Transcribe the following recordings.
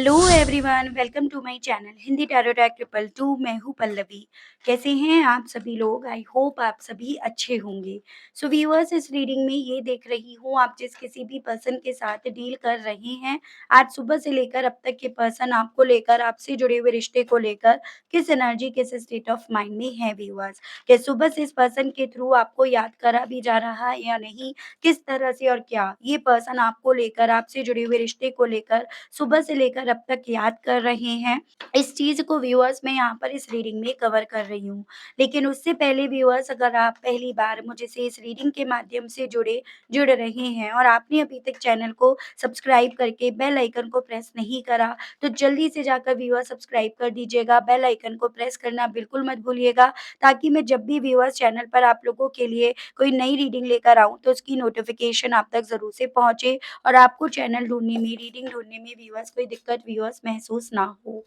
Hello everyone, welcome to my channel Hindi tarot टैक triple two. मैं हूँ पल्लवी। कैसे हैं आप सभी लोग? आई होप आप सभी अच्छे होंगे। सो व्यूअर्स, इस रीडिंग में ये देख रही हूँ आप जिस किसी भी पर्सन के साथ डील कर रहे हैं, आज सुबह से लेकर अब तक के पर्सन आपको लेकर, आपसे जुड़े हुए रिश्ते को लेकर किस एनर्जी, किस स्टेट ऑफ माइंड में है व्यूअर्स। कि सुबह से इस पर्सन के थ्रू आपको याद करा भी जा रहा है या नहीं, किस तरह से और क्या ये पर्सन आपको लेकर, आपसे जुड़े हुए रिश्ते को लेकर सुबह से लेकर अब तक याद कर रहे हैं। इस चीज़ को व्यूअर्स मैं यहाँ पर इस रीडिंग में कवर कर रही हूँ। लेकिन उससे पहले व्यूअर्स, अगर आप पहली बार मुझे से इस रीडिंग के माध्यम से जुड़ रहे हैं और आपने अभी तक चैनल को सब्सक्राइब करके बेल आइकन को प्रेस नहीं करा, तो जल्दी से जाकर व्यूअर्स सब्सक्राइब कर दीजिएगा। बेल आइकन को प्रेस करना बिल्कुल मत भूलिएगा, ताकि मैं जब भी व्यूअर्स चैनल पर आप लोगों के लिए कोई नई रीडिंग लेकर आऊँ तो उसकी नोटिफ़िकेशन आप तक ज़रूर से पहुँचे और आपको चैनल ढूँढने में, रीडिंग ढूँढने में व्यूअर्स कोई दिक्कत व्यूअर्स महसूस ना हो।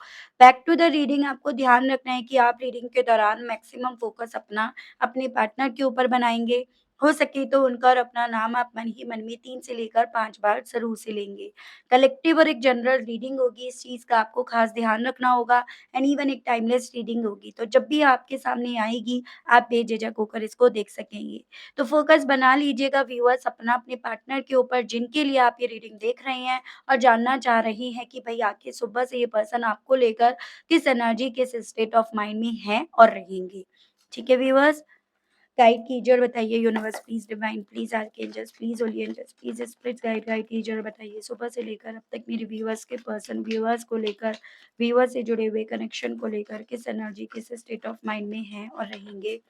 बैक टू द रीडिंग, आपको ध्यान रखना है कि आप रीडिंग के दौरान मैक्सिमम फ़ोकस अपना अपने पार्टनर के ऊपर बनाएँगे। हो सके तो उनका और अपना नाम आप मन ही मन में 3 से लेकर 5 बार ज़रूर से लेंगे। कलेक्टिव और एक जनरल रीडिंग होगी, इस चीज़ का आपको ख़ास ध्यान रखना होगा। एंड इवन एक टाइमलेस रीडिंग होगी, तो जब भी आपके सामने आएगी, आप बेझिझक होकर इसको देख सकेंगे। तो फ़ोकस बना लीजिएगा व्यूअर्स अपना अपने पार्टनर के ऊपर, जिनके लिए आप ये रीडिंग देख रहे हैं और जानना चाह रही हैं कि भई आखिर सुबह से ये पर्सन आपको लेकर किस एनर्जी, किस स्टेट ऑफ माइंड में हैं और रहेंगे। ठीक है व्यूअर्स? गाइड कीजिए और बताइए universe please, divine please, archangels please, holy angels please, spirits guide guide कीजिए और बताइए सुबह से लेकर अब तक मेरे व्यूअर्स के पर्सन, व्यूअर्स को लेकर, व्यूअर्स से जुड़े हुए कनेक्शन को लेकर किस एनर्जी, किस स्टेट ऑफ माइंड में हैं और रहेंगे।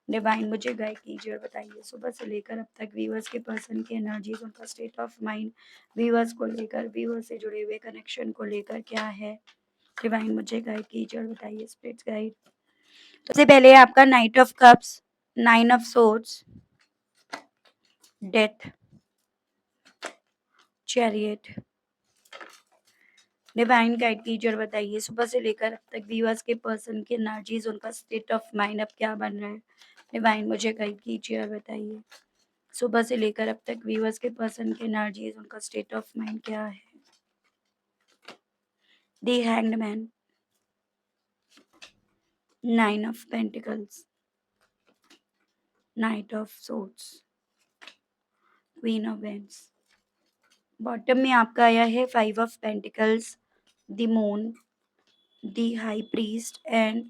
डिवाइन मुझे गाइड कीजिए और बताइए सुबह से लेकर अब तक व्यूअर्स के पर्सन की एनर्जीज, उनका स्टेट ऑफ माइंड, व्यूअर्स को लेकर, व्यूअर्स से जुड़े हुए कनेक्शन को लेकर क्या है। डिवाइन मुझे गाइड कीजिए और बताइए स्पिरिट्स गाइड। तो सबसे पहले आपका night of cups, nine of swords, death, chariot. Divine guide कीजिए और बताइए सुबह से लेकर अब तक व्यूअर्स के पर्सन की एनर्जीज, उनका स्टेट ऑफ माइंड अब क्या बन रहा है। डिवाइन मुझे गाइड कीजिए और बताइए सुबह से लेकर अब तक व्यूअर्स के पर्सन की एनर्जीज, उनका स्टेट ऑफ माइंड क्या है। The hanged man, nine of pentacles, knight of swords, queen of wands. Bottom में आपका आया है five of pentacles, the moon, the high priest and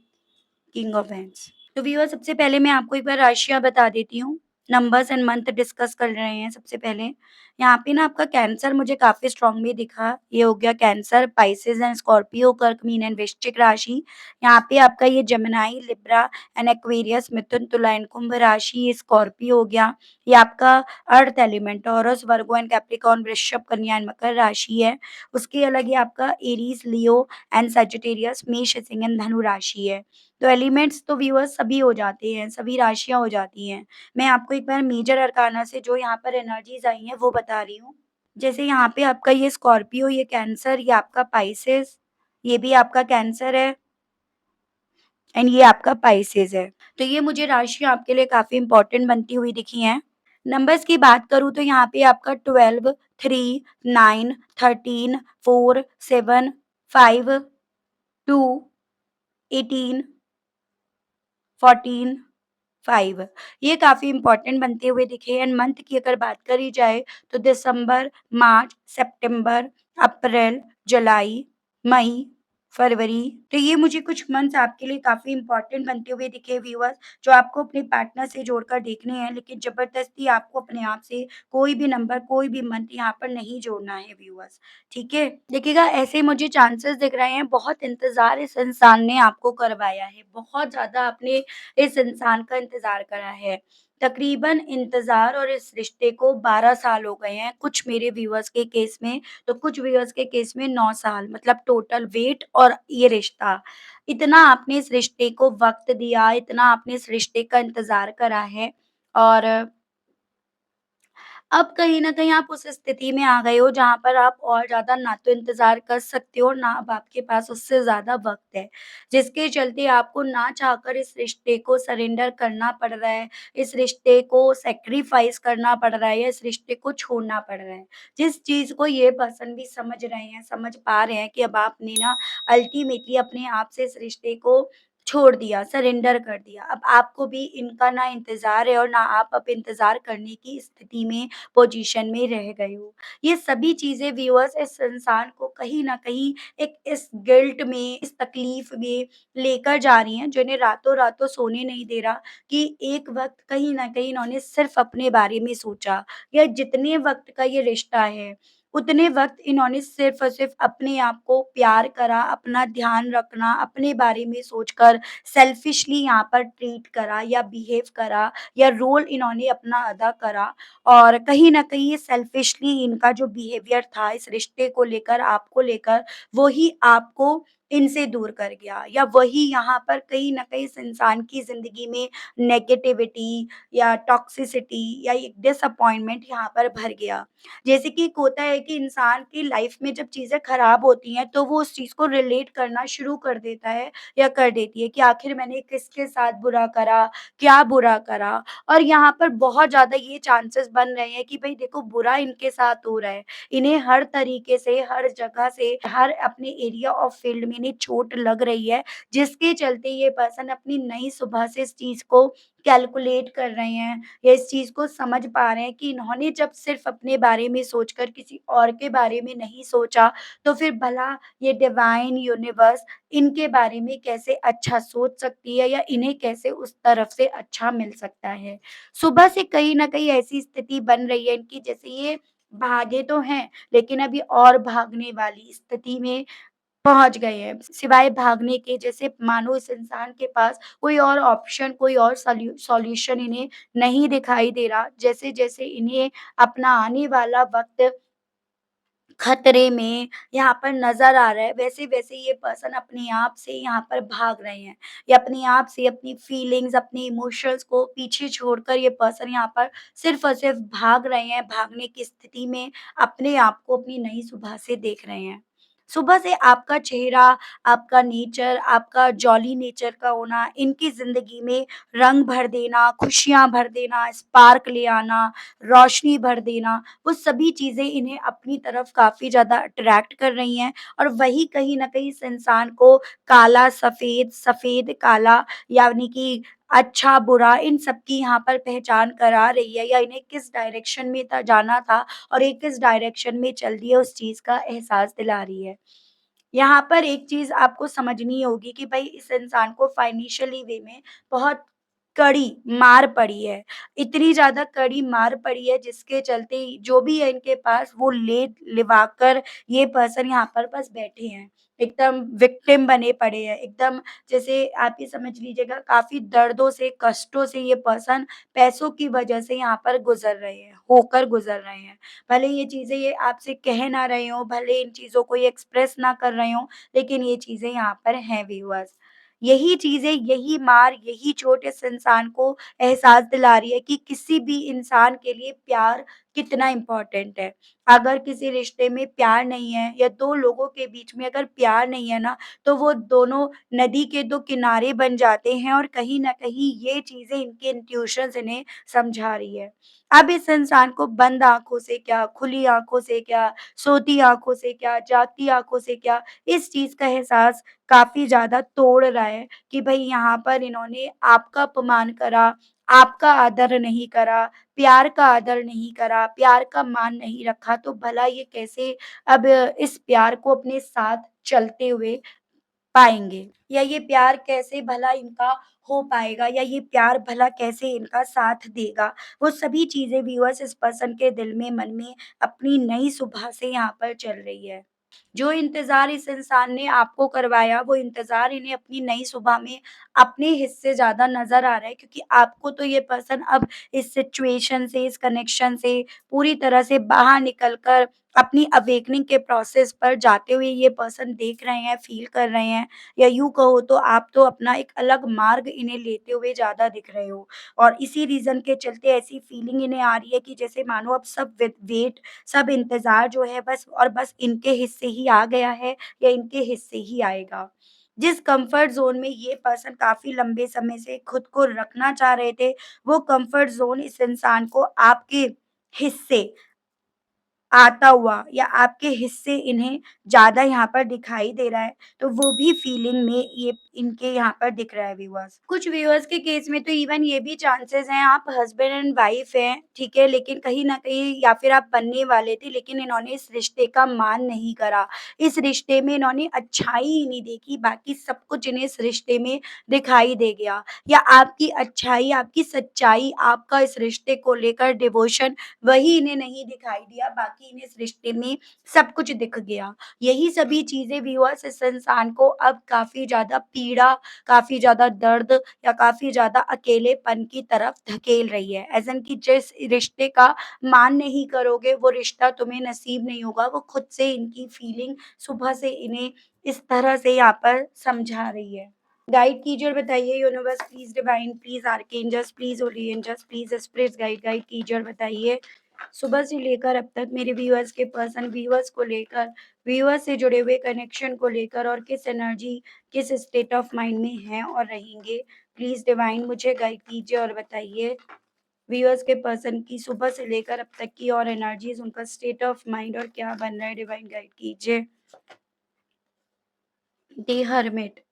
king of wands. तो व्यूअर, सबसे पहले मैं आपको एक बार राशियाँ बता देती हूँ। नंबर्स एंड मंथ डिस्कस कर रहे हैं सबसे पहले। यहाँ पे ना आपका कैंसर मुझे काफ़ी स्ट्रॉन्ग में दिखा। ये हो गया कैंसर, पाइसेस एंड स्कॉर्पियो, कर्क, मीन एंड वृश्चिक राशि। यहाँ पे आपका ये जेमिनी, लिब्रा एंड एक्वेरियस, मिथुन, तुला एंड कुंभ राशि, ये स्कॉर्पियो हो गया। ये आपका earth element, taurus, Virgo and Capricorn, वृषभ, कन्या एंड मकर राशि है। उसके अलग ये आपका एरीज, लियो एंड सजिटेरियस, मेष, सिंह एंड धनु राशि है। तो एलिमेंट्स तो व्यूअर्स सभी हो जाते हैं, सभी राशियाँ हो जाती हैं। मैं आपको एक बार मेजर अरकाना से जो यहाँ पर एनर्जीज़ आई हैं वो बता रही हूँ। जैसे यहाँ पे आपका ये स्कॉर्पियो, ये कैंसर, ये आपका पाइसेस, ये भी आपका कैंसर है एंड ये आपका पाइसेस है। तो ये मुझे राशियाँ आपके लिए काफ़ी इम्पोर्टेंट बनती हुई दिखी हैं। नंबर्स की बात करूँ तो यहाँ पे आपका 12, 3, 9, 13, 4, 7, 5, 2, 18, 14, 5, ये काफ़ी इम्पोर्टेंट बनते हुए दिखे। एंड मंथ की अगर बात करी जाए तो दिसंबर, मार्च, सितंबर, अप्रैल, जुलाई, मई, फरवरी। तो ये मुझे कुछ मंथ्स आपके लिए काफ़ी इम्पोर्टेंट बनते हुए दिखे व्यूअर्स, जो आपको अपने पार्टनर से जोड़कर देखने हैं। लेकिन ज़बरदस्ती आपको अपने आप से कोई भी नंबर, कोई भी मंथ यहाँ पर नहीं जोड़ना है व्यूअर्स, ठीक है? देखिएगा, ऐसे मुझे चांसेस दिख रहे हैं, बहुत इंतज़ार इस इंसान ने आपको करवाया है, बहुत ज़्यादा आपने इस इंसान का इंतज़ार करा है। तकरीबन इंतज़ार और इस रिश्ते को 12 साल हो गए हैं, कुछ मेरे व्यूअर्स के केस में, तो कुछ व्यूअर्स के केस में 9 साल, मतलब टोटल वेट और ये रिश्ता। इतना आपने इस रिश्ते को वक़्त दिया, इतना आपने इस रिश्ते का इंतज़ार करा है और अब कहीं न कहीं आप उस स्थिति में आ गए हो जहाँ पर आप और ज़्यादा ना तो इंतज़ार कर सकते हो, ना अब आपके पास उससे ज़्यादा वक़्त है। जिसके चलते आपको ना चाहकर इस रिश्ते को सरेंडर करना पड़ रहा है, इस रिश्ते को सैक्रिफ़ाइस करना पड़ रहा है या इस रिश्ते को छोड़ना पड़ रहा है। जिस चीज़ को ये पर्सन भी समझ रहे हैं, समझ पा रहे हैं कि अब आपने ना अल्टीमेटली अपने आप से इस रिश्ते को छोड़ दिया, सरेंडर कर दिया। अब आपको भी इनका ना इंतज़ार है और ना आप अब इंतज़ार करने की स्थिति में पोजीशन में रह गए हो। ये सभी चीज़ें व्यूअर्स इस इंसान को कहीं न कहीं एक इस गिल्ट में, इस तकलीफ़ में लेकर जा रही हैं, जो इन्हें रातों-रातों सोने नहीं दे रहा कि एक वक़्त कहीं न कहीं इन्होंने सिर्फ़ अपने बारे में सोचा या जितने वक़्त का ये रिश्ता है, उतने वक़्त इन्होंने सिर्फ़ और सिर्फ़ अपने आप को प्यार करा, अपना ध्यान रखना, अपने बारे में सोचकर सेल्फ़िशली यहाँ पर ट्रीट करा या बिहेव करा या रोल इन्होंने अपना अदा करा और कहीं न कहीं ये सेल्फिशली इनका जो बिहेवियर था इस रिश्ते को लेकर, आपको लेकर, वो ही आपको इनसे दूर कर गया या वही यहाँ पर कहीं न कहीं इस इंसान की ज़िंदगी में नेगेटिविटी या टॉक्सिसिटी या एक डिसअपॉइंटमेंट यहाँ पर भर गया। जैसे कि एक होता है कि इंसान की लाइफ़ में जब चीज़ें खराब होती हैं, तो वो उस चीज़ को रिलेट करना शुरू कर देता है या कर देती है कि आखिर मैंने किसके साथ बुरा करा, क्या बुरा करा? और यहाँ पर बहुत ज़्यादा ये चांसेस बन रहे हैं कि भई देखो बुरा इनके साथ हो रहा है। इन्हें हर तरीके से, हर जगह से, हर अपने एरिया ऑफ फील्ड में इन्हें चोट लग रही है, जिसके चलते ये पर्सन अपनी नई सुबह से इस चीज़ को कैलकुलेट कर रहे हैं या इस चीज़ को समझ पा रहे हैं कि इन्होंने जब सिर्फ़ अपने बारे में सोचकर किसी और के बारे में नहीं सोचा, तो फिर भला ये डिवाइन यूनिवर्स इनके बारे में कैसे अच्छा सोच सकती है या इन्हें कैसे उस तरफ से अच्छा मिल सकता है। सुबह से कहीं न कहीं ऐसी स्थिति बन रही है इनकी जैसे ये भागे तो हैं, लेकिन अभी और भागने वाली स्थिति में पहुँच गए हैं। सिवाय भागने के जैसे मानो इस इंसान के पास कोई और ऑप्शन, कोई और सॉल्यूशन इन्हें नहीं दिखाई दे रहा। जैसे-जैसे इन्हें अपना आने वाला वक़्त खतरे में यहाँ पर नज़र आ रहा है, वैसे-वैसे ये पर्सन अपने आप से यहाँ पर भाग रहे हैं। ये अपने आप से अपनी फीलिंग्स, अपने इमोशंस को पीछे छोड़कर ये पर्सन यहाँ पर सिर्फ़ और सिर्फ़ भाग रहे हैं, भागने की स्थिति में अपने आप को अपनी नई सुबह से देख रहे हैं। सुबह से आपका चेहरा, आपका नेचर, आपका जॉली नेचर का होना, इनकी ज़िंदगी में रंग भर देना, खुशियाँ भर देना, स्पार्क ले आना, रोशनी भर देना, वो सभी चीज़ें इन्हें अपनी तरफ काफ़ी ज़्यादा अट्रैक्ट कर रही हैं और वही कहीं न कहीं इस इंसान को काला-सफ़ेद, सफ़ेद-काला यानी कि अच्छा-बुरा इन सब की यहाँ पर पहचान करा रही है या इन्हें किस डायरेक्शन में त जाना था और ये किस डायरेक्शन में चल रही है, उस चीज़ का एहसास दिला रही है। यहाँ पर एक चीज़ आपको समझनी होगी कि भई इस इंसान को फाइनेंशियली वे में बहुत कड़ी मार पड़ी है। इतनी ज़्यादा कड़ी मार पड़ी है जिसके चलते जो भी है इनके पास वो ले लिवा कर ये पर्सन यहाँ पर बस बैठे हैं। एकदम विक्टिम बने पड़े हैं। एकदम जैसे आप ये समझ लीजिएगा काफ़ी दर्दों से, कष्टों से ये पर्सन पैसों की वजह से यहाँ पर गुज़र रहे हैं, होकर गुज़र रहे हैं। भले ये चीज़ें ये आपसे कह ना रहे हों, भले इन चीज़ों को ये एक्सप्रेस ना कर रहे हों, लेकिन ये चीज़ें यहाँ पर हैं व्यूअर्स। यही चीज़ें, यही मार, यही चोट इस इंसान को एहसास दिला रही है कि किसी भी इंसान के लिए प्यार कितना इम्पोर्टेंट है। अगर किसी रिश्ते में प्यार नहीं है या 2 लोगों के बीच में अगर प्यार नहीं है ना, तो वो दोनों नदी के 2 किनारे बन जाते हैं और कहीं न कहीं ये चीज़ें इनके इंट्यूशंस इन्हें समझा रही है। अब इस इंसान को बंद आँखों से क्या, खुली आँखों से क्या, सोती आँखों से क्या, जागती आँखों से क्या, इस चीज़ का एहसास काफ़ी ज़्यादा तोड़ रहा है कि भई यहाँ पर इन्होंने आपका अपमान करा, आपका आदर नहीं करा, प्यार का आदर नहीं करा, प्यार का मान नहीं रखा, तो भला ये कैसे अब इस प्यार को अपने साथ चलते हुए पाएँगे या ये प्यार कैसे भला इनका हो पाएगा या ये प्यार भला कैसे इनका साथ देगा। वो सभी चीज़ें व्यूअर्स इस पर्सन के दिल में, मन में अपनी नई सुबह से यहाँ पर चल रही है। जो इंतज़ार इस इंसान ने आपको करवाया, वो इंतज़ार इन्हें अपनी नई सुबह में अपने हिस्से ज़्यादा नज़र आ रहा है, क्योंकि आपको तो ये पर्सन अब इस सिचुएशन से, इस कनेक्शन से पूरी तरह से बाहर निकल कर अपनी अवेकनिंग के प्रोसेस पर जाते हुए ये पर्सन देख रहे हैं, फ़ील कर रहे हैं, या यूँ कहो तो आप तो अपना एक अलग मार्ग इन्हें लेते हुए ज़्यादा दिख रहे हो। और इसी रीज़न के चलते ऐसी फ़ीलिंग इन्हें आ रही है कि जैसे मानो अब सब वेट, सब इंतज़ार जो है बस इनके हिस्से ही आ गया है या इनके हिस्से ही आएगा। जिस कम्फ़र्ट ज़ोन में ये पर्सन काफ़ी लंबे समय से खुद को रखना चाह रहे थे, वो कम्फ़र्ट ज़ोन इस इंसान को आपके हिस्से आता हुआ या आपके हिस्से इन्हें ज़्यादा यहाँ पर दिखाई दे रहा है, तो वो भी फीलिंग में ये इनके यहाँ पर दिख रहा है व्यूअर्स। कुछ व्यूअर्स के केस में तो इवन ये भी चांसेस हैं, आप हस्बैंड एंड वाइफ हैं, ठीक है? लेकिन कहीं न कहीं या फिर आप बनने वाले थे, लेकिन इन्होंने इस रिश्ते का मान नहीं करा। इस रिश्ते में इन्होंने अच्छाई ही नहीं देखी, बाकी सब कुछ इन्हें इस रिश्ते में दिखाई दे गया, या आपकी अच्छाई, आपकी सच्चाई, आपका इस रिश्ते को लेकर डिवोशन, वही इन्हें नहीं दिखाई दिया, बाकी इन्हें इस रिश्ते में सब कुछ दिख गया। यही सभी चीज़ें व्यूअर्स इस इंसान को अब काफ़ी ज़्यादा पीड़ा, काफ़ी ज़्यादा दर्द या काफ़ी ज़्यादा अकेलेपन की तरफ धकेल रही है। ऐज़ इन कि जिस रिश्ते का मान नहीं करोगे, वो रिश्ता तुम्हें नसीब नहीं होगा। वो खुद से इनकी फीलिंग सुबह से इन्हें इस तरह से यहाँ पर समझा रही है। गाइड कीजिए और बताइए universe please, divine please, archangels please, holy angels please, spirits guide guide कीजिए और बताइए सुबह से लेकर अब तक मेरे व्यूअर्स के पर्सन, व्यूअर्स को लेकर, व्यूअर्स से जुड़े हुए कनेक्शन को लेकर, और किस एनर्जी, किस स्टेट ऑफ माइंड में हैं और रहेंगे। प्लीज़ डिवाइन मुझे गाइड कीजिए और बताइए व्यूअर्स के पर्सन की सुबह से लेकर अब तक की और एनर्जीज़, उनका स्टेट ऑफ माइंड और क्या बन रहा है, डिवाइन गाइड कीजिए। The hermit.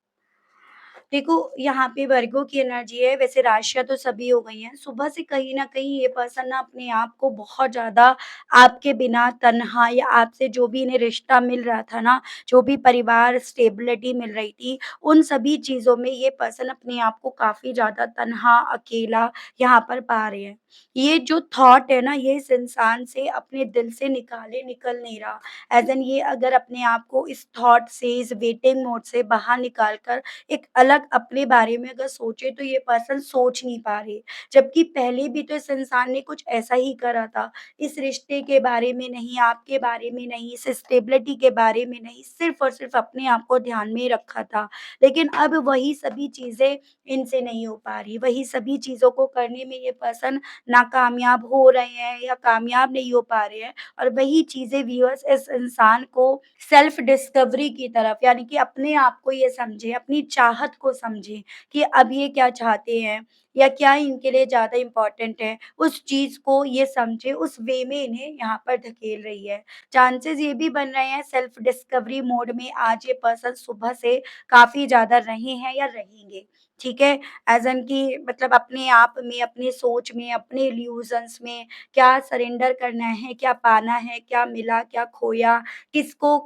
देखो, यहाँ पे वर्गों की एनर्जी है, वैसे राशियाँ तो सभी हो गई हैं। सुबह से कहीं न कहीं ये पर्सन ना अपने आप को बहुत ज़्यादा आपके बिना तन्हा, या आपसे जो भी इन्हें रिश्ता मिल रहा था ना, जो भी परिवार स्टेबिलिटी मिल रही थी, उन सभी चीज़ों में ये पर्सन अपने आप को काफ़ी ज़्यादा तन्हा, अकेला यहाँ पर पा रहे हैं। ये जो थॉट है ना, ये इस इंसान से अपने दिल से निकल नहीं रहा। एज़ इन ये अगर अपने आप को इस थॉट से, इस वेटिंग मोड से बाहर निकाल कर एक अलग अपने बारे में अगर सोचे, तो ये पर्सन सोच नहीं पा रहे। जबकि पहले भी तो इस इंसान ने कुछ ऐसा ही करा था। इस रिश्ते के बारे में नहीं, आपके बारे में नहीं, इस स्टेबिलिटी के बारे में नहीं, सिर्फ़ और सिर्फ़ अपने आप को ध्यान में रखा था। लेकिन अब वही सभी चीज़ें इनसे नहीं हो पा रही। वही सभी चीज़ों को करने में ये पर्सन नाकामयाब हो रहे हैं या कामयाब नहीं हो पा रहे हैं, और वही चीज़ें व्यूअर्स इस इंसान को सेल्फ डिस्कवरी की तरफ, यानी कि अपने आप को ये समझें, अपनी चाहत को समझें कि अब ये क्या चाहते हैं या क्या इनके लिए ज़्यादा इम्पोर्टेंट है, उस चीज़ को ये समझें, उस वे में इन्हें यहाँ पर धकेल रही है। चांसेस ये भी बन रहे हैं सेल्फ डिस्कवरी मोड में आज ये पर्सन सुबह से काफ़ी ज़्यादा रहे हैं या रहेंगे, ठीक है? एज़ इन कि मतलब अपने आप में, अपनी सोच में, अपने इल्यूज़न्स में क्या सरेंडर करना है, क्या पाना है, क्या मिला, क्या खोया, किसको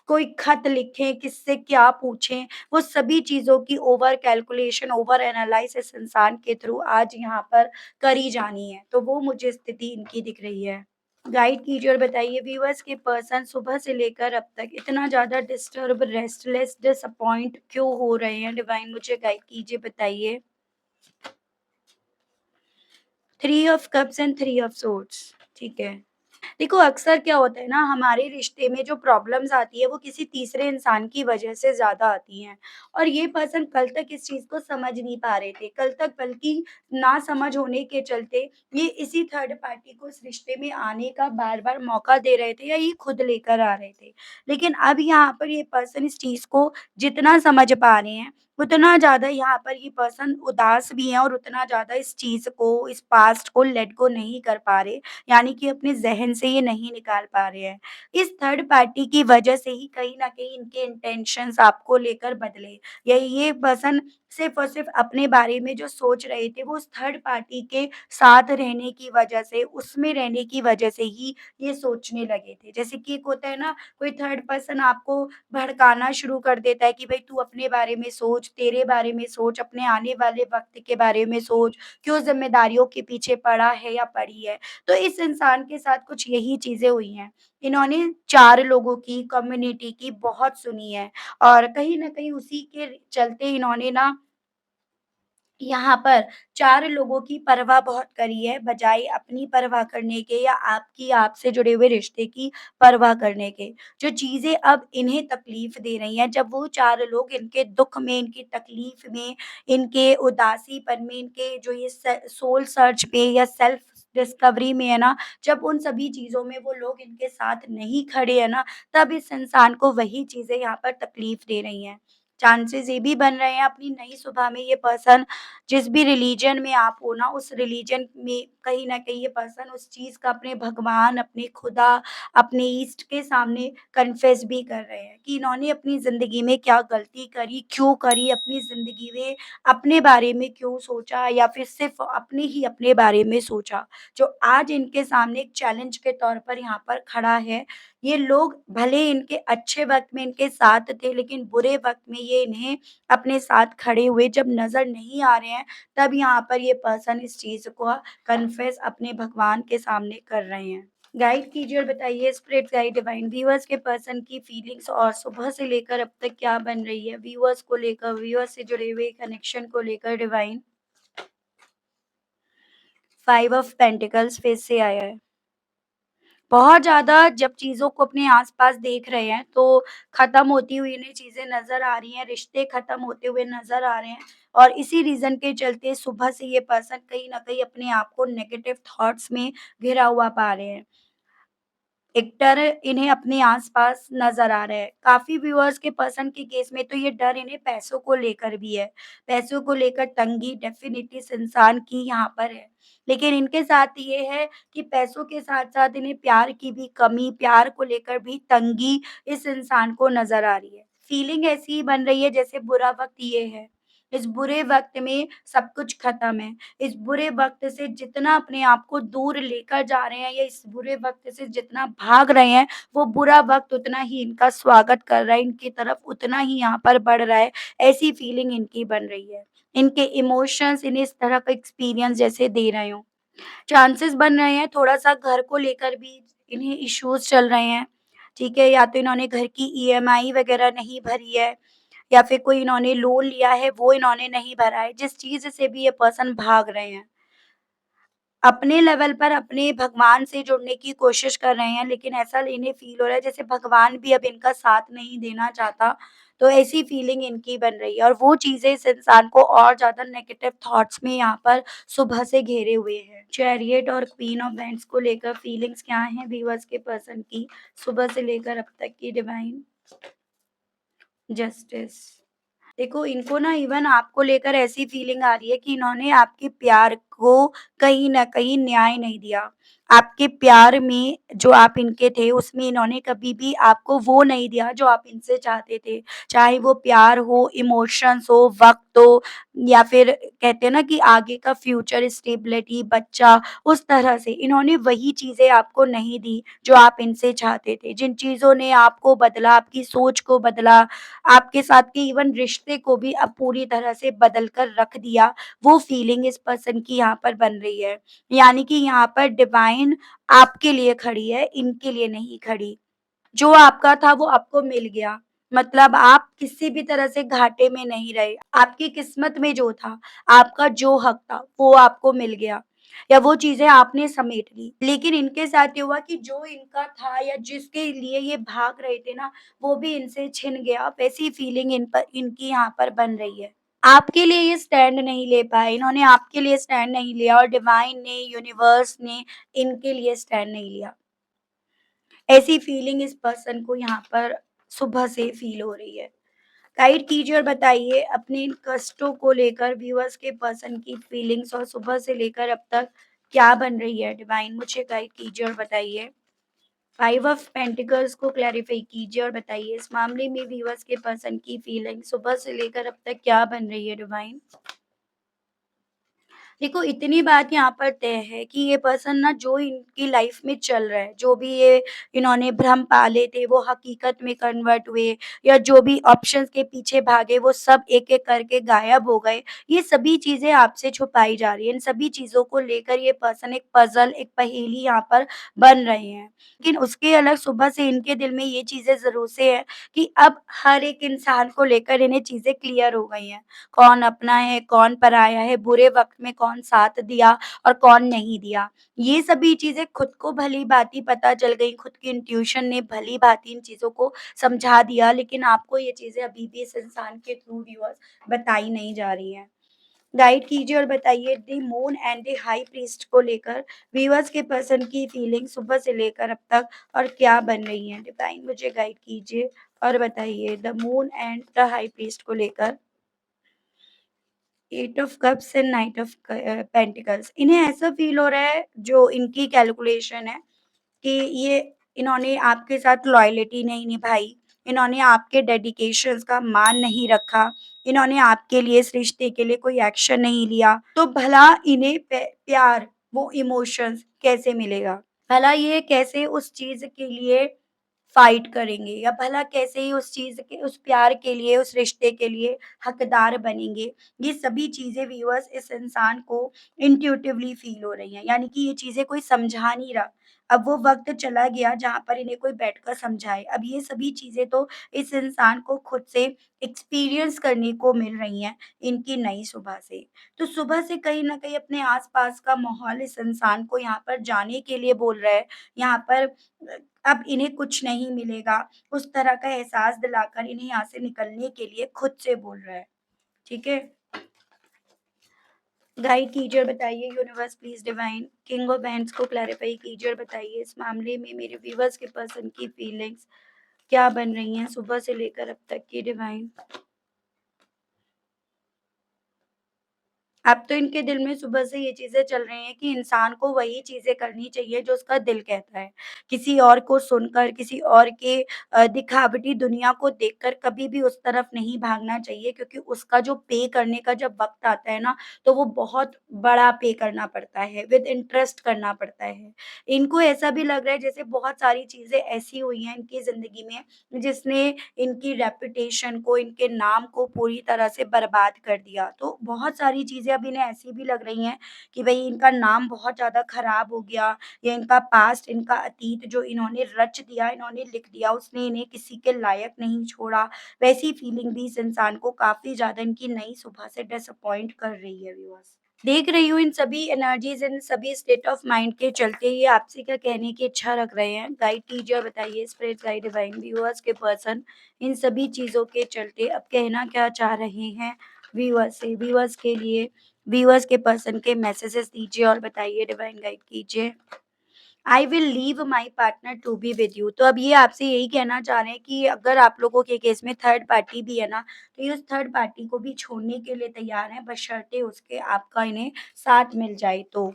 कोई खत लिखें, किससे क्या पूछें, वो सभी चीज़ों की ओवर कैलकुलेशन, ओवर एनालाइसिस इंसान के थ्रू आज यहाँ पर करी जानी है। तो वो मुझे स्थिति इनकी दिख रही है। गाइड कीजिए और बताइए व्यूअर्स के पर्सन सुबह से लेकर अब तक इतना ज़्यादा डिस्टर्ब, रेस्टलेस, डिसअपॉइंट क्यों हो रहे हैं? डिवाइन मुझे गाइड कीजिए, बताइए। Three of cups and three of swords, ठीक है। देखो, अक्सर क्या होता है ना, हमारे रिश्ते में जो प्रॉब्लम्स आती है वो किसी तीसरे इंसान की वजह से ज़्यादा आती हैं, और ये पर्सन कल तक इस चीज़ को समझ नहीं पा रहे थे। कल तक बल्कि ना समझ होने के चलते ये इसी थर्ड पार्टी को इस रिश्ते में आने का बार-बार मौका दे रहे थे, या ये खुद लेकर आ रहे थे। लेकिन अब यहाँ पर ये पर्सन इस चीज़ को जितना समझ पा रहे हैं, उतना ज़्यादा यहाँ पर ये पर्सन उदास भी हैं, और उतना ज़्यादा इस चीज़ को, इस पास्ट को लेट गो नहीं कर पा रहे। यानी कि अपने ज़हन से ये नहीं निकाल पा रहे हैं। इस थर्ड पार्टी की वजह से ही कहीं न कहीं इनके इंटेंशंस आपको लेकर बदले, या ये पर्सन सिर्फ़ और सिर्फ़ अपने बारे में जो सोच रहे थे, वो उस थर्ड पार्टी के साथ रहने की वजह से, उसमें रहने की वजह से ही ये सोचने लगे थे। जैसे कि एक होता है ना, कोई थर्ड पर्सन आपको भड़काना शुरू कर देता है कि भई तू अपने बारे में सोच, तेरे बारे में सोच, अपने आने वाले वक़्त के बारे में सोच, क्यों ज़िम्मेदारियों के पीछे पड़ा है या पड़ी है। तो इस इंसान के साथ कुछ यही चीज़ें हुई हैं। इन्होंने 4 लोगों की, कम्युनिटी की बहुत सुनी है और कहीं न कहीं उसी के चलते इन्होंने ना यहाँ पर 4 लोगों की परवाह बहुत करी है, बजाए अपनी परवाह करने के या आपकी आपसे जुड़े हुए रिश्ते की परवाह करने के। जो चीज़ें अब इन्हें तकलीफ़ दे रही हैं, जब वो 4 लोग इनके दुःख में, इनकी तकलीफ़ में, इनके उदासीपन में, इनके जो ये सोल सर्च पे या सेल्फ डिस्कवरी में है ना, जब उन सभी चीज़ों में वो लोग इनके साथ नहीं खड़े हैं ना, तब इस इंसान को वही चीज़ें यहाँ पर तकलीफ़ दे रही हैं। चांसेस ये भी बन रहे हैं अपनी नई सुबह में ये पर्सन जिस भी रिलीजन में आप हो ना, उस रिलीजन में कहीं न कहीं ये पर्सन उस चीज़ का अपने भगवान, अपने खुदा, अपने ईस्ट के सामने कन्फेस भी कर रहे हैं कि इन्होंने अपनी ज़िंदगी में क्या गलती करी, क्यों करी, अपनी ज़िंदगी में अपने बारे में क्यों सोचा या फिर सिर्फ़ अपने बारे में सोचा। जो आज इनके सामने एक चैलेंज के तौर पर यहाँ पर खड़ा है, ये लोग भले इनके अच्छे वक़्त में इनके साथ थे, लेकिन बुरे वक़्त में ये इन्हें अपने साथ खड़े हुए जब नज़र नहीं आ रहे हैं, तब यहाँ पर ये पर्सन इस चीज़ को कन्फेस अपने भगवान के सामने कर रहे हैं। गाइड कीजिए और बताइए स्पिरिट गाइड डिवाइन व्यूअर्स के पर्सन की फीलिंग्स और सुबह से लेकर अब तक क्या बन रही है? व्यूअर्स को लेकर, व्यूअर्स से जुड़े हुए कनेक्शन को लेकर डिवाइन 5 ऑफ पेंटिकल्स फिर से आया है। बहुत ज़्यादा जब चीज़ों को अपने आस-पास देख रहे हैं, तो ख़त्म होती हुई इन्हें चीज़ें नज़र आ रही हैं, रिश्ते ख़त्म होते हुए नज़र आ रहे हैं और इसी रीज़न के चलते सुबह से ये पर्सन कहीं न कहीं अपने आप को नेगेटिव थॉट्स में घिरा हुआ पा रहे हैं। एक डर इन्हें अपने आस-पास नज़र आ रहा है। काफ़ी व्यूअर्स के पर्सन के केस में तो ये डर इन्हें पैसों को लेकर भी है। पैसों को लेकर तंगी डेफ़िनिटली इस इंसान की यहाँ पर है। लेकिन इनके साथ ये है कि पैसों के साथ-साथ इन्हें प्यार की भी कमी, प्यार को लेकर भी तंगी इस इंसान को नज़र आ रही है। फीलिंग ऐसी ही बन रही है जैसे बुरा वक़्त ये है। इस बुरे वक़्त में सब कुछ ख़त्म है। इस बुरे वक़्त से जितना अपने आप को दूर लेकर जा रहे हैं या इस बुरे वक़्त से जितना भाग रहे हैं, वो बुरा वक़्त उतना ही इनका स्वागत कर रहा है, इनकी तरफ उतना ही यहाँ पर बढ़ रहा है, ऐसी फीलिंग इनकी बन रही है। इनके इमोशंस इन्हें इस तरह का एक्सपीरियंस जैसे दे रहे हों। चांसेस बन रहे हैं थोड़ा-सा घर को लेकर भी इन्हें इश्यूज़ चल रहे हैं, ठीक है? या तो इन्होंने घर की ईएमआई वग़ैरह नहीं भरी है या फिर कोई इन्होंने लोन लिया है, वो इन्होंने नहीं भरा है, जिस चीज़ से भी ये पर्सन भाग रहे हैं। अपने लेवल पर अपने भगवान से जुड़ने की कोशिश कर रहे हैं, लेकिन ऐसा इन्हें फ़ील हो रहा है जैसे भगवान भी अब इनका साथ नहीं देना चाहता, तो ऐसी फ़ीलिंग इनकी बन रही है और वो चीज़ें इस इंसान को और ज़्यादा नेगेटिव थॉट्स में यहाँ पर सुबह से घेरे हुए हैं। चैरियट और क्वीन ऑफ वांड्स को लेकर फीलिंग्स क्या हैं व्यूअर्स के पर्सन की, सुबह से लेकर अब तक की डिवाइन जस्टिस। देखो, इनको ना इवन आपको लेकर ऐसी फीलिंग आ रही है कि इन्होंने आपके प्यार को कहीं न कहीं न्याय नहीं दिया। आपके प्यार में जो आप इनके थे, उसमें इन्होंने कभी भी आपको वो नहीं दिया जो आप इनसे चाहते थे। चाहे वो प्यार हो, इमोशंस हो, वक़्त हो या फिर कहते हैं ना कि आगे का फ्यूचर, स्टेबिलिटी, बच्चा, उस तरह से इन्होंने वही चीज़ें आपको नहीं दी, जो आप इनसे चाहते थे। जिन चीज़ों ने आपको बदला, आपकी सोच को बदला, आपके साथ के इवन रिश्ते को भी अब पूरी तरह से बदल कर रख दिया, वो फीलिंग इस पर्सन की यहाँ पर बन रही है। यानी कि यहाँ पर डिवाइन आपके लिए खड़ी है, इनके लिए नहीं खड़ी। जो आपका था वो आपको मिल गया। मतलब आप किसी भी तरह से घाटे में नहीं रहे। आपकी किस्मत में जो था, आपका जो हक था, वो आपको मिल गया या वो चीज़ें आपने समेट ली। लेकिन इनके साथ ये हुआ कि जो इनका था या जिसके लिए ये भाग रहे थे ना, वो भी इनसे छिन गया। वैसी फीलिंग इनकी यहाँ पर बन रही है। आपके लिए ये स्टैंड नहीं ले पाए, इन्होंने आपके लिए स्टैंड नहीं लिया और डिवाइन ने, यूनिवर्स ने इनके लिए स्टैंड नहीं लिया। ऐसी फीलिंग इस पर्सन को यहाँ पर सुबह से फील हो रही है। गाइड कीजिए और बताइए अपने इन कष्टों को लेकर व्यूअर्स के पर्सन की फीलिंग्स और सुबह से लेकर अब तक क्या बन रही है डिवाइन मुझे गाइड कीजिए और बताइए। 5 ऑफ पेंटिकल्स को क्लैरिफाई कीजिए और बताइए इस मामले में व्यूअर्स के पर्सन की फीलिंग सुबह से लेकर अब तक क्या बन रही है डिवाइन। देखो, इतनी बात यहाँ पर तय है कि ये पर्सन ना जो इनकी लाइफ में चल रहा है, जो भी ये इन्होंने भ्रम पाले थे वो हकीकत में कन्वर्ट हुए, या जो भी ऑप्शंस के पीछे भागे वो सब एक-एक करके गायब हो गए। ये सभी चीज़ें आपसे छुपाई जा रही हैं। इन सभी चीज़ों को लेकर ये पर्सन एक पज़ल, एक पहेली यहाँ पर बन रहे हैं। लेकिन उसके अलग सुबह से इनके दिल में ये चीज़ें ज़रूर से है कि अब हर एक इंसान को लेकर इन्हें चीज़ें क्लियर हो गई हैं। कौन अपना है, कौन पराया है, बुरे वक़्त में कौन साथ दिया और कौन नहीं दिया। ये सभी चीज़ें खुद को भली-भाँति पता चल गई, खुद की इंट्यूशन ने भली-भाँति इन चीज़ों को समझा दिया, लेकिन आपको ये चीज़ें अभी भी इस इंसान के थ्रू व्यूअर्स बताई नहीं जा रही हैं। गाइड कीजिए और बताइए the moon and the high priest को लेकर व्यूअर्स के पर्सन की फीलिंग सुबह से लेकर अब तक और क्या बन रही हैं? डिवाइन मुझे गाइड कीजिए और बताइए the moon and the high priest को लेकर। Eight of cups and knight of pentacles, इन्हें ऐसा फील हो रहा है, जो इनकी कैलकुलेशन है कि ये इन्होंने आपके साथ लॉयल्टी नहीं निभाई, इन्होंने आपके डेडिकेशंस का मान नहीं रखा, इन्होंने आपके लिए इस रिश्ते के लिए कोई एक्शन नहीं लिया, तो भला इन्हें प्यार, वो इमोशंस कैसे मिलेगा? भला ये कैसे उस चीज़ के लिए फाइट करेंगे, या भला कैसे ही उस चीज़ के, उस प्यार के लिए, उस रिश्ते के लिए हकदार बनेंगे। ये सभी चीज़ें व्यूअर्स इस इंसान को इंट्यूटिवली फ़ील हो रही हैं, यानी कि ये चीज़ें कोई समझा नहीं रहा। अब वो वक़्त चला गया जहाँ पर इन्हें कोई बैठकर समझाए। अब ये सभी चीज़ें तो इस इंसान को खुद से एक्सपीरियंस करने को मिल रही हैं, इनकी नई सुबह से। तो सुबह से कहीं न कहीं अपने आस-पास का माहौल इस इंसान को यहाँ पर जाने के लिए बोल रहा है। यहाँ पर अब इन्हें कुछ नहीं मिलेगा, उस तरह का एहसास दिलाकर इन्हें यहाँ से निकलने के लिए खुद से बोल रहा है, ठीक है? गाइड कीजिए और बताइए universe please divine king of bands को क्लैरिफाई कीजिए और बताइए इस मामले में मेरे व्यूअर्स के पर्सन की फीलिंग्स क्या बन रही हैं सुबह से लेकर अब तक की डिवाइन। अब तो इनके दिल में सुबह से ये चीज़ें चल रही हैं कि इंसान को वही चीज़ें करनी चाहिए जो उसका दिल कहता है। किसी और को सुनकर, किसी और के दिखावटी दुनिया को देखकर कभी भी उस तरफ नहीं भागना चाहिए, क्योंकि उसका जो पे करने का जब वक़्त आता है ना, तो वो बहुत बड़ा पे करना पड़ता है, विद इंटरेस्ट करना पड़ता है। इनको ऐसा भी लग रहा है जैसे बहुत सारी चीज़ें ऐसी हुई हैं इनकी ज़िंदगी में जिसने इनकी रेपुटेशन को, इनके नाम को पूरी तरह से बर्बाद कर दिया। तो बहुत सारी चीज़ें अब इन्हें ऐसी भी लग रही हैं कि भई इनका नाम बहुत ज़्यादा खराब हो गया, या इनका पास्ट, इनका अतीत जो इन्होंने रच दिया, इन्होंने लिख दिया, उसने इन्हें किसी के लायक नहीं छोड़ा। वैसी फीलिंग भी इस इंसान को काफ़ी ज़्यादा इनकी नई सुबह से डिसअपॉइंट कर रही है व्यूअर्स। देख रही हूँ इन सभी एनर्जीज़, इन सभी स्टेट ऑफ माइंड के चलते ये आपसे क्या कहने की इच्छा रख रहे हैं? गाइड कीजिए और बताइए स्पिरिट गाइड डिवाइन व्यूअर्स के पर्सन इन सभी चीज़ों के चलते अब कहना क्या चाह रहे हैं व्यूअर्स से? व्यूअर्स के लिए, व्यूअर्स के पर्सन के मैसेजेस दीजिए और बताइए डिवाइन गाइड कीजिए। I will leave my partner to be with you, तो अब ये आपसे यही कहना चाह रहे हैं कि अगर आप लोगों के केस में थर्ड पार्टी भी है ना, तो ये उस थर्ड पार्टी को भी छोड़ने के लिए तैयार हैं, बशर्ते उसके आपका इन्हें साथ मिल जाए तो।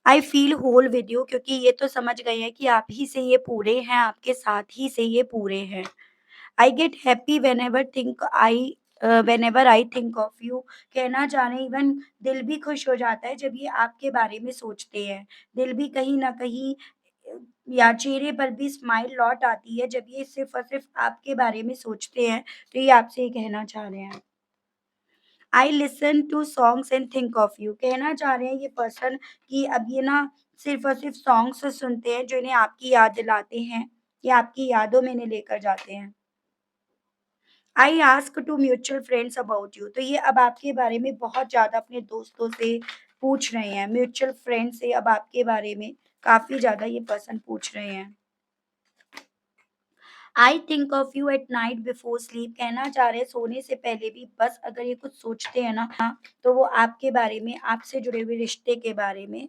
I feel whole with you, क्योंकि ये तो समझ गए हैं कि आप ही से ये पूरे हैं, आपके साथ ही से ये पूरे हैं। I get happy whenever I think of you, कहना चाह रहे हैं इवन दिल भी खुश हो जाता है जब ये आपके बारे में सोचते हैं। दिल भी कहीं न कहीं अ, या चेहरे पर भी स्माइल लौट आती है जब ये सिर्फ़ और सिर्फ़ आपके बारे में सोचते हैं, तो ये आपसे ये कहना चाह रहे हैं। I listen to songs and think of you, कहना चाह रहे हैं ये पर्सन कि अब ये ना सिर्फ़ और सिर्फ़ सॉन्ग्स सुनते हैं जो इन्हें आपकी याद दिलाते हैं, या आपकी यादों में इन्हें लेकर जाते हैं। I ask to mutual friends about you, तो ये अब आपके बारे में बहुत ज़्यादा अपने दोस्तों से पूछ रहे हैं, म्यूचुअल फ्रेंड से अब आपके बारे में काफ़ी ज़्यादा ये पर्सन पूछ रहे हैं। I think of you at night before sleep, कहना चाह रहे हैं सोने से पहले भी बस अगर ये कुछ सोचते हैं ना, तो वो आपके बारे में, आपसे जुड़े हुए रिश्ते के बारे में।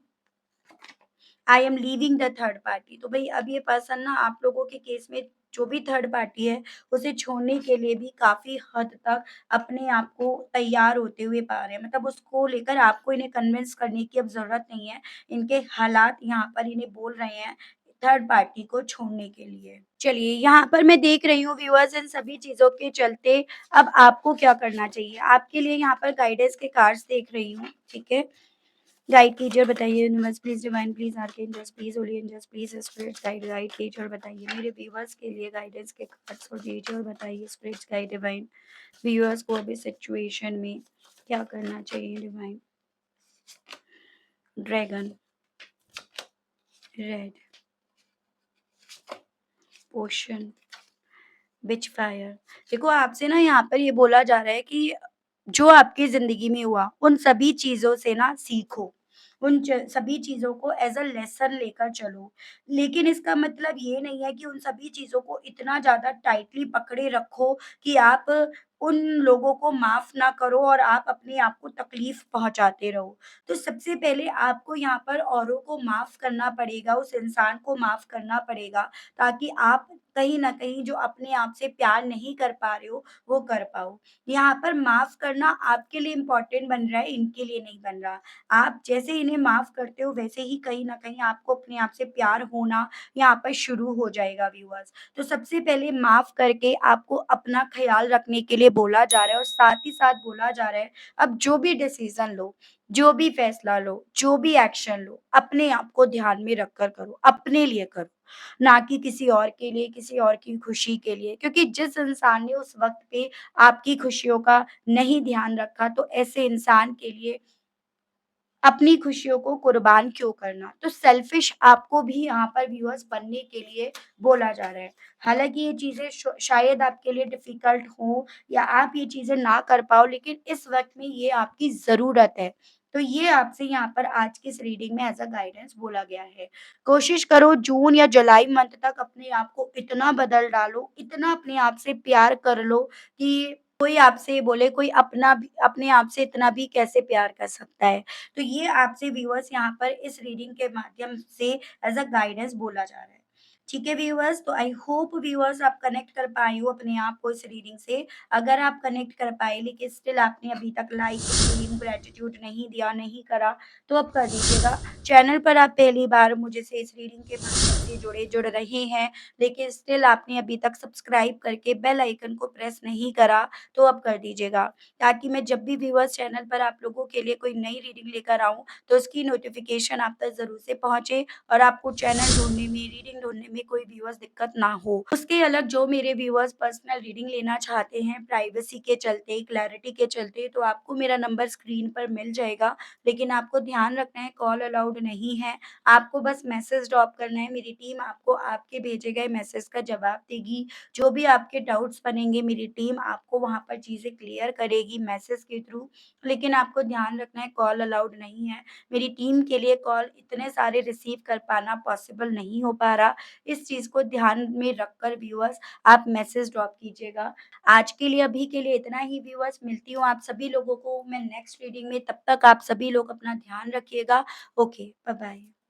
I am leaving the third party, तो भई अब ये पर्सन ना आप लोगों के केस में जो भी थर्ड पार्टी है, उसे छोड़ने के लिए भी काफ़ी हद तक अपने आप को तैयार होते हुए पा रहे हैं। मतलब उसको लेकर आपको इन्हें कन्विंस करने की अब ज़रूरत नहीं है। इनके हालात यहाँ पर इन्हें बोल रहे हैं थर्ड पार्टी को छोड़ने के लिए। चलिए, यहाँ पर मैं देख रही हूँ व्यूअर्स इन सभी चीज़ों के चलते अब आपको क्या करना चाहिए? आपके लिए यहाँ पर गाइडेंस के कार्ड्स देख रही हूँ, ठीक है? गाइड कीजिए और बताइए universe please, divine please, archangels please, holy angels please, spirits guide guide कीजिए और बताइए मेरे व्यूअर्स के लिए गाइडेंस के कार्ड्स को दीजिए और बताइए स्पिरिट्स गाइड डिवाइन व्यूअर्स को अभी सिचुएशन में क्या करना चाहिए डिवाइन। ड्रैगन, रेड, ओशन, विच फायर। देखो आपसे ना यहाँ पर ये बोला जा रहा है कि जो आपकी ज़िंदगी में हुआ, उन सभी चीज़ों से ना सीखो। उन च सभी चीज़ों को एज़ अ लेसन लेकर चलो। लेकिन इसका मतलब ये नहीं है कि उन सभी चीज़ों को इतना ज़्यादा टाइटली पकड़े रखो कि आप उन लोगों को माफ़ ना करो और आप अपने आप को तकलीफ़ पहुँचाते रहो। तो सबसे पहले आपको यहाँ पर औरों को माफ़ करना पड़ेगा, उस इंसान को माफ़ करना पड़ेगा, ताकि आप कहीं न कहीं जो अपने आप से प्यार नहीं कर पा रहे हो, वो कर पाओ। यहाँ पर माफ़ करना आपके लिए इम्पोर्टेंट बन रहा है, इनके लिए नहीं बन रहा। आप जैसे इन्हें माफ़ करते हो, वैसे ही कहीं न कहीं आपको अपने आप से प्यार होना यहाँ पर शुरू हो जाएगा व्यूअर्स। तो सबसे पहले माफ़ करके आपको अपना ख़्याल रखने के लिए बोला जा रहा है और साथ ही साथ बोला जा रहा है, अब जो भी डिसीज़न लो, जो भी फ़ैसला लो, जो भी एक्शन लो, अपने आप को ध्यान में रखकर करो, अपने लिए करो। ना कि किसी और के लिए, किसी और की खुशी के लिए। क्योंकि जिस इंसान ने उस वक़्त पे आपकी खुशियों का नहीं ध्यान रखा, तो ऐसे इंसान के लिए अपनी खुशियों को कुर्बान क्यों करना? तो सेल्फ़िश आपको भी यहाँ पर व्यूअर्स बनने के लिए बोला जा रहा है। हालाँकि ये चीज़ें शायद आपके लिए डिफ़िकल्ट हो या आप ये चीज़ें ना कर पाओ, लेकिन इस वक़्त में ये आपकी ज़रूरत है। तो ये आपसे यहाँ पर आज की इस रीडिंग में एज़ अ गाइडेंस बोला गया है। कोशिश करो जून या जुलाई मंथ तक अपने आप को इतना बदल डालो, इतना अपने आप से प्यार कर लो कि कोई आपसे बोले, कोई अपना भी अपने आप से इतना भी कैसे प्यार कर सकता है। तो ये आपसे व्यूअर्स यहाँ पर इस रीडिंग के माध्यम से एज़ अ गाइडेंस बोला जा रहा है। ठीक है व्यूअर्स, तो आई होप व्यूअर्स आप कनेक्ट कर पाए हो अपने आप को इस रीडिंग से। अगर आप कनेक्ट कर पाए लेकिन स्टिल आपने अभी तक लाइक, फीलिंग, ग्रैटिट्यूड नहीं दिया, नहीं करा, तो अब कर दीजिएगा। चैनल पर आप पहली बार मुझे से इस रीडिंग के माध्यम से जुड़ रहे हैं, लेकिन स्टिल आपने अभी तक सब्सक्राइब करके बेल आइकन को प्रेस नहीं करा, तो अब कर दीजिएगा। ताकि मैं जब भी व्यूअर्स चैनल पर आप लोगों के लिए कोई नई रीडिंग लेकर आऊँ, तो उसकी नोटिफ़िकेशन आप तक ज़रूर से पहुँचे और आपको चैनल ढूँढने में, रीडिंग ढूँढने में कोई व्यूअर्स दिक्कत ना हो। उसके अलग जो मेरे व्यूअर्स पर्सनल रीडिंग लेना चाहते हैं, प्राइवेसी के चलते, क्लैरिटी के चलते, तो आपको मेरा नंबर स्क्रीन पर मिल जाएगा। लेकिन आपको ध्यान रखना है कॉल अलाउड नहीं है। आपको बस मैसेज ड्रॉप करना है, मेरी टीम आपको आपके भेजे गए मैसेज का जवाब देगी। जो भी आपके डाउट्स बनेंगे मेरी टीम आपको वहाँ पर चीज़ें क्लियर करेगी मैसेज के थ्रू। लेकिन आपको ध्यान रखना है कॉल अलाउड नहीं है। मेरी टीम के लिए कॉल इतने सारे रिसीव कर पाना पॉसिबल नहीं हो पा रहा। इस चीज़ को ध्यान में रखकर व्यूअर्स आप मैसेज ड्रॉप कीजिएगा। आज के लिए अभी के लिए इतना ही व्यूअर्स, मिलती हूँ आप सभी लोगों को मैं नेक्स्ट रीडिंग में, तब तक आप सभी लोग अपना ध्यान रखिएगा। Okay, bye bye.